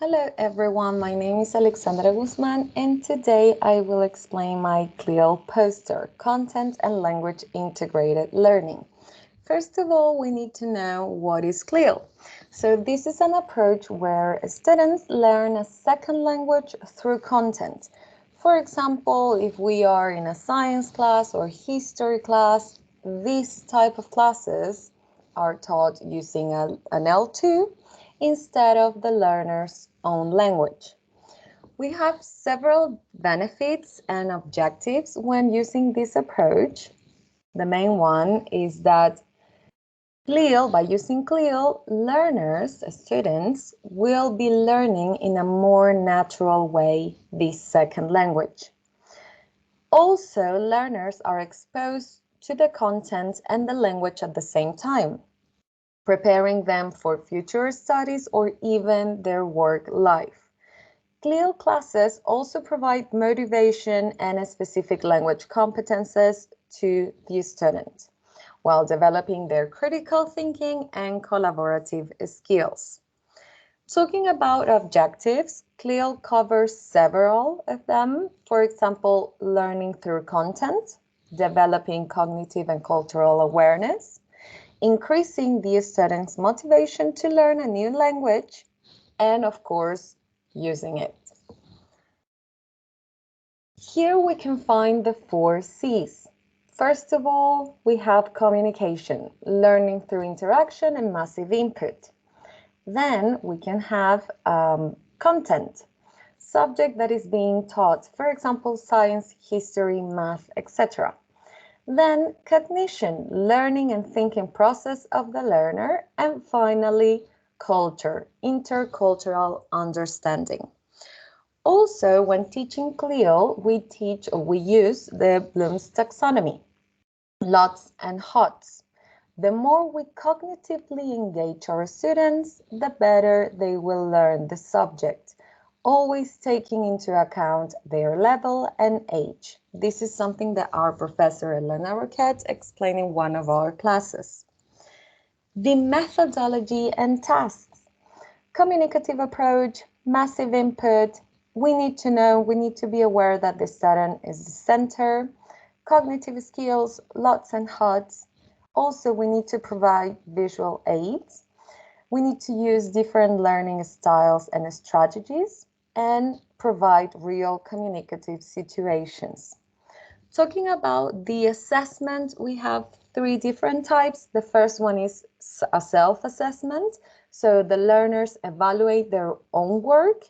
Hello everyone, my name is Alexandra Guzman and today I will explain my Clil poster, Content and Language Integrated Learning. First of all, we need to know what is Clil. So this is an approach where students learn a second language through content. For example, if we are in a science class or history class, these type of classes are taught using an L2 instead of the learner's own language. We have several benefits and objectives when using this approach. The main one is that by using Clil, learners, students, will be learning in a more natural way this second language. Also, learners are exposed to the content and the language at the same time, preparing them for future studies or even their work life. Clil classes also provide motivation and specific language competences to the student, while developing their critical thinking and collaborative skills. Talking about objectives, Clil covers several of them. For example, learning through content, developing cognitive and cultural awareness, increasing the student's motivation to learn a new language, and of course, using it. Here we can find the 4 C's. First of all, we have communication, learning through interaction and massive input. Then we can have content, subject that is being taught, for example, science, history, math, etc. Then cognition, learning and thinking process of the learner. And finally, culture, intercultural understanding. Also, when teaching Clil, we use the Bloom's taxonomy, lots and hots. The more we cognitively engage our students, the better they will learn the subject, always taking into account their level and age. This is something that our professor Elena Roquette explained in one of our classes. The methodology and tasks. Communicative approach, massive input. We need to be aware that the student is the center. Cognitive skills, lots and hots. Also, we need to provide visual aids. We need to use different learning styles and strategies and provide real communicative situations. Talking about the assessment, we have 3 different types. The first one is a self-assessment. So the learners evaluate their own work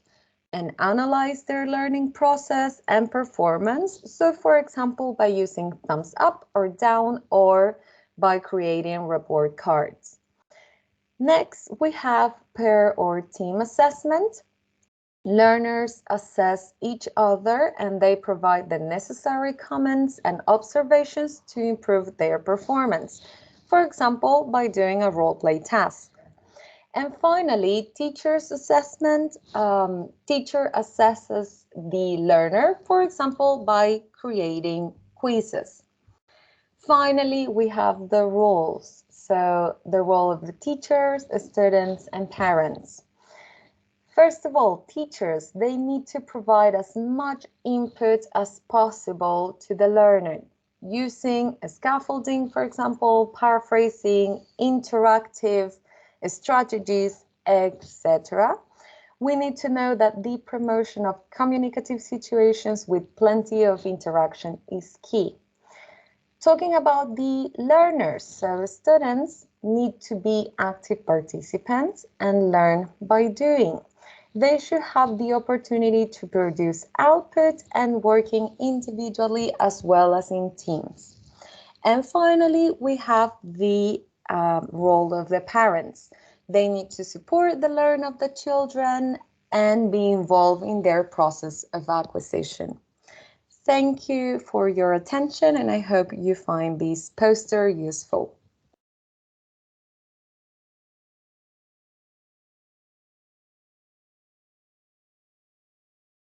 and analyze their learning process and performance. So for example, by using thumbs up or down or by creating report cards. Next, we have pair or team assessment. Learners assess each other and they provide the necessary comments and observations to improve their performance. For example, by doing a role-play task. And finally, teacher's assessment. Teacher assesses the learner, for example, by creating quizzes. Finally, we have the roles. So the role of the teachers, students, and parents. First of all, teachers, they need to provide as much input as possible to the learner, using scaffolding, for example, paraphrasing, interactive strategies, etc. We need to know that the promotion of communicative situations with plenty of interaction is key. Talking about the learners, so students need to be active participants and learn by doing. They should have the opportunity to produce output and working individually as well as in teams. And finally, we have the role of the parents. They need to support the learning of the children and be involved in their process of acquisition. Thank you for your attention, and I hope you find this poster useful.